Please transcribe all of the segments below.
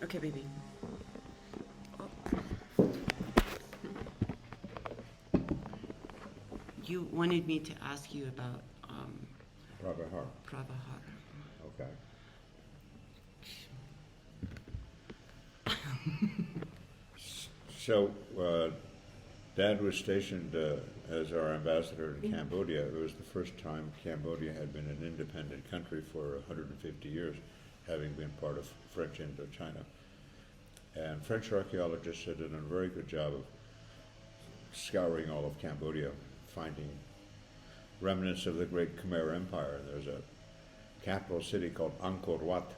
Okay, baby. Oh, you wanted me to ask you about Prabhahar. Prabhahar. Okay. So, Dad was stationed as our ambassador in Cambodia. It was the first time Cambodia had been an independent country for 150 years, having been part of French Indochina. And French archaeologists had done a very good job of scouring all of Cambodia, finding remnants of the great Khmer Empire. There's a capital city called Angkor Wat,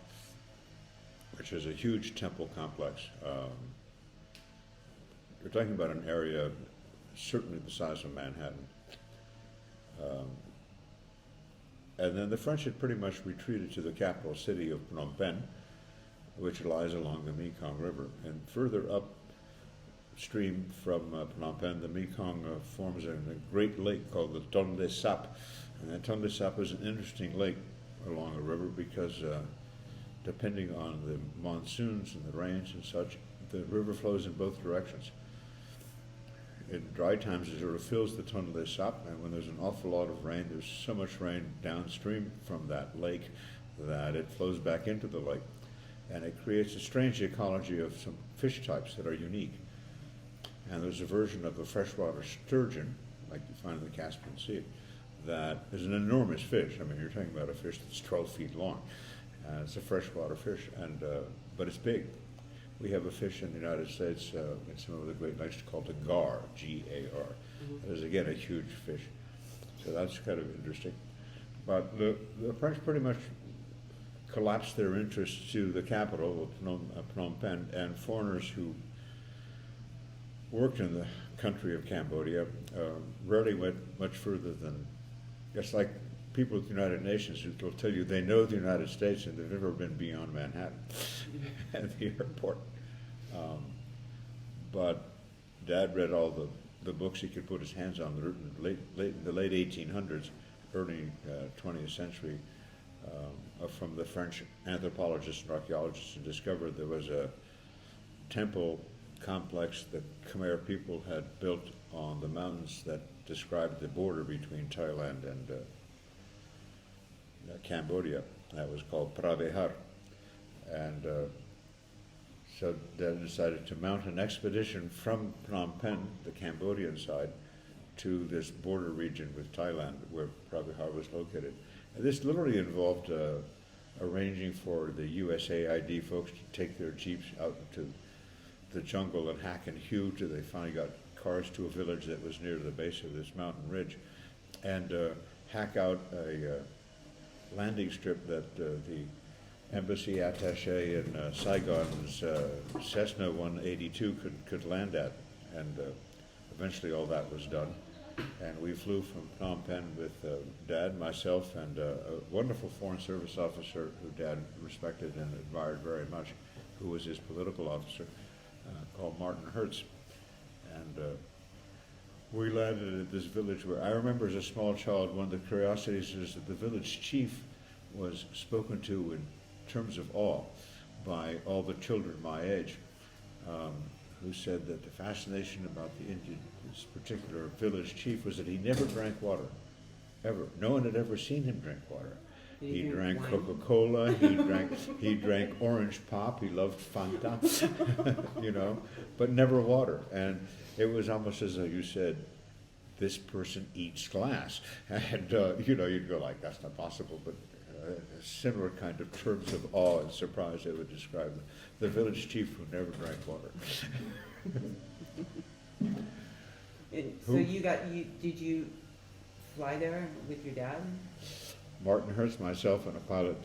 which is a huge temple complex. You're talking about an area certainly the size of Manhattan. Um, and then the French had pretty much retreated to the capital city of Phnom Penh, which lies along the Mekong River. And further upstream from Phnom Penh, the Mekong forms a great lake called the Tonle Sap. And that Tonle Sap is an interesting lake along the river because depending on the monsoons and the rains and such, the river flows in both directions. In dry times, it sort of fills the Tonle Sap, and when there's an awful lot of rain, there's so much rain downstream from that lake that it flows back into the lake. And it creates a strange ecology of some fish types that are unique. And there's a version of the freshwater sturgeon, like you find in the Caspian Sea, that is an enormous fish. I mean, you're talking about a fish that's 12 feet long. It's a freshwater fish, and but it's big. We have a fish in the United States in some of the Great Lakes called the gar, G-A-R. That is, again, a huge fish. So that's kind of interesting. But the French pretty much collapsed their interest to the capital, Phnom Penh, and foreigners who worked in the country of Cambodia rarely went much further than, it's like people at the United Nations who will tell you they know the United States and they've never been beyond Manhattan at the airport. But Dad read all the books he could put his hands on in the late 1800s, early 20th century, from the French anthropologists and archaeologists, and discovered there was a temple complex that Khmer people had built on the mountains that described the border between Thailand and Cambodia. That was called Pravehar. And so they decided to mount an expedition from Phnom Penh, the Cambodian side, to this border region with Thailand where Pravehar was located. And this literally involved arranging for the USAID folks to take their jeeps out into the jungle and hack and hew till they finally got cars to a village that was near the base of this mountain ridge, and hack out a landing strip that the embassy attaché in Saigon's Cessna 182 could land at, and eventually all that was done. And we flew from Phnom Penh with Dad, myself, and a wonderful Foreign Service officer who Dad respected and admired very much, who was his political officer, called Martin Hertz. And we landed at this village where, I remember as a small child, one of the curiosities is that the village chief was spoken to in terms of awe by all the children my age, who said that the fascination about this particular village chief was that he never drank water, ever. No one had ever seen him drink water. He drank Coca-Cola, he drank orange pop, he loved Fanta, you know, but never water. And it was almost as though you said, this person eats glass. And, you know, you'd go like, that's not possible, but a similar kind of terms of awe and surprise they would describe the village chief who never drank water. So did you fly there with your dad? Martin Hertz, myself, and a pilot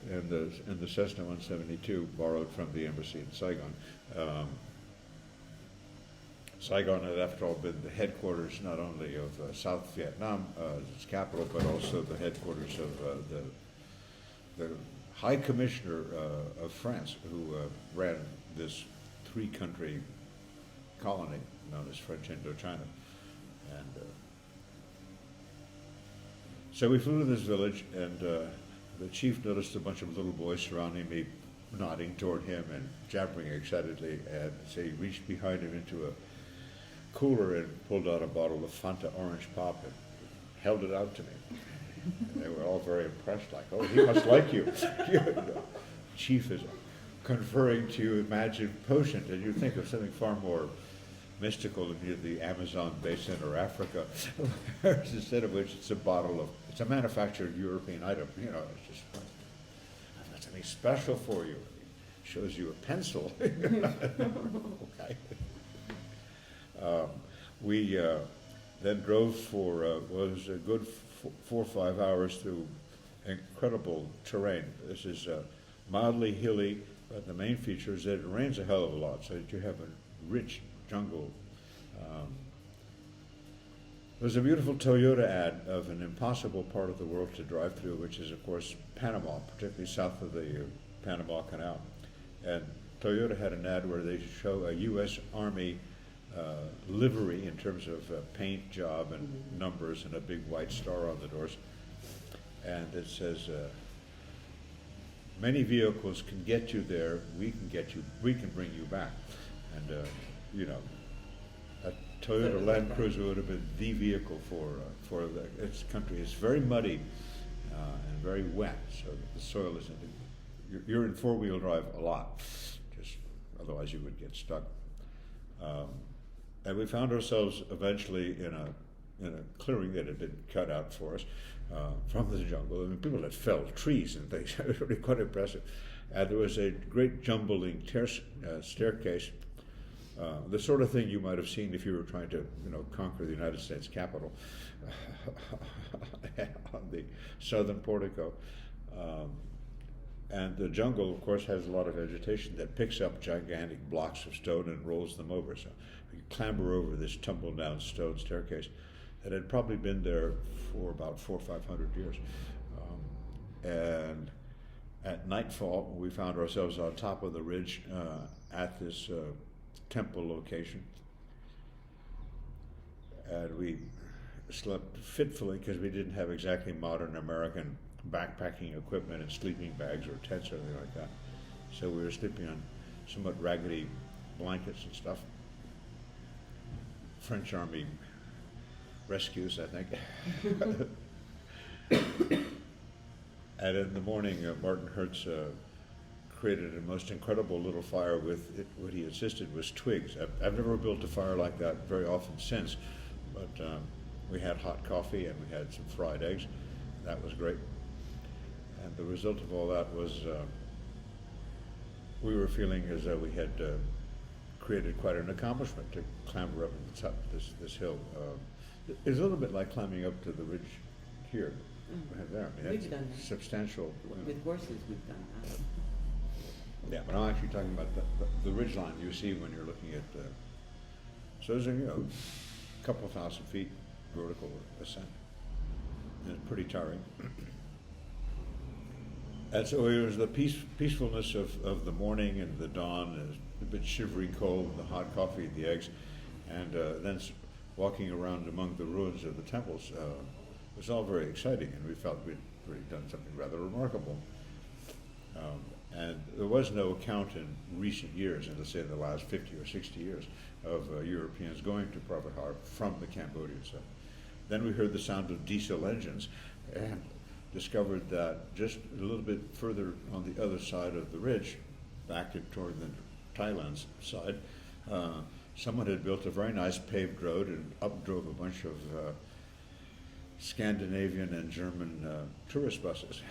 in the Cessna 172 borrowed from the embassy in Saigon. Saigon had, after all, been the headquarters not only of South Vietnam as its capital, but also the headquarters of the High Commissioner of France, who ran this three-country colony known as French Indochina. And so we flew to this village, and the chief noticed a bunch of little boys surrounding me, nodding toward him and jabbering excitedly, and so he reached behind him into a cooler and pulled out a bottle of Fanta Orange Pop and held it out to me. And they were all very impressed, like, oh, he must like you. The chief is conferring to you magic potion, and you think of something far more mystical than either the Amazon basin or Africa, instead of which it's it's a manufactured European item, it's just, I've got something special for you. It shows you a pencil. Okay. We then drove for, was a good 4 or 5 hours through incredible terrain. This is mildly hilly, but the main feature is that it rains a hell of a lot, so that you have a rich jungle. There's a beautiful Toyota ad of an impossible part of the world to drive through, which is, of course, Panama, particularly south of the Panama Canal. And Toyota had an ad where they show a U.S. Army livery in terms of paint job and numbers and a big white star on the doors. And it says, many vehicles can get you there, we can bring you back. And, a Toyota Land Cruiser would have been the vehicle for its country. It's very muddy and very wet, so the soil isn't, you're in four-wheel drive a lot, just otherwise you would get stuck. And we found ourselves eventually in a clearing that had been cut out for us from the jungle. I mean, people had felled trees and things. It was really quite impressive. And there was a great jumbling staircase, the sort of thing you might have seen if you were trying to, conquer the United States Capitol on the southern portico. And the jungle, of course, has a lot of vegetation that picks up gigantic blocks of stone and rolls them over. So you clamber over this tumble-down stone staircase that had probably been there for about 400 or 500 years. And at nightfall, we found ourselves on top of the ridge at this temple location. And we slept fitfully because we didn't have exactly modern American backpacking equipment and sleeping bags or tents or anything like that. So we were sleeping on somewhat raggedy blankets and stuff. French Army rescues, I think. And in the morning, Martin Hertz created a most incredible little fire with it. What he insisted was twigs. I've never built a fire like that very often since, but we had hot coffee and we had some fried eggs. That was great. And the result of all that was we were feeling as though we had created quite an accomplishment to clamber up the top of this hill. It's a little bit like climbing up to the ridge here. There. I mean, We've done that. Substantial. With horses, we've done that. Yeah, but I'm actually talking about the ridge line you see when you're looking at. So there's a couple of 1,000 feet vertical ascent. And it's pretty tiring. And so it was the peacefulness of the morning and the dawn, and a bit shivery cold, the hot coffee, the eggs, and then walking around among the ruins of the temples was all very exciting, and we felt we'd really done something rather remarkable. And there was no account in recent years, and let's say in the last 50 or 60 years, of Europeans going to Pravi-Har from the Cambodian side. Then we heard the sound of diesel engines, and discovered that just a little bit further on the other side of the ridge, back toward the Thailand side, someone had built a very nice paved road and up drove a bunch of Scandinavian and German tourist buses.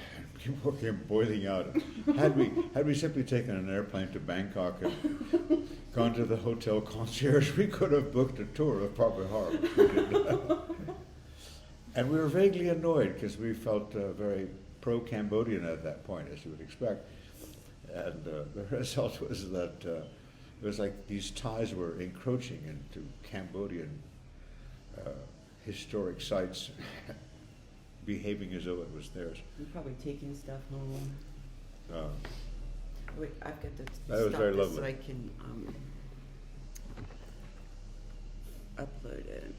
People came boiling out. Had we simply taken an airplane to Bangkok and gone to the hotel concierge, we could have booked a tour of Pravi-Har. And we were vaguely annoyed because we felt very pro-Cambodian at that point, as you would expect. And the result was that it was like these ties were encroaching into Cambodian historic sites, behaving as though it was theirs. You're probably taking stuff home. Wait, I've got to That was stop very this lovely. so I can upload it.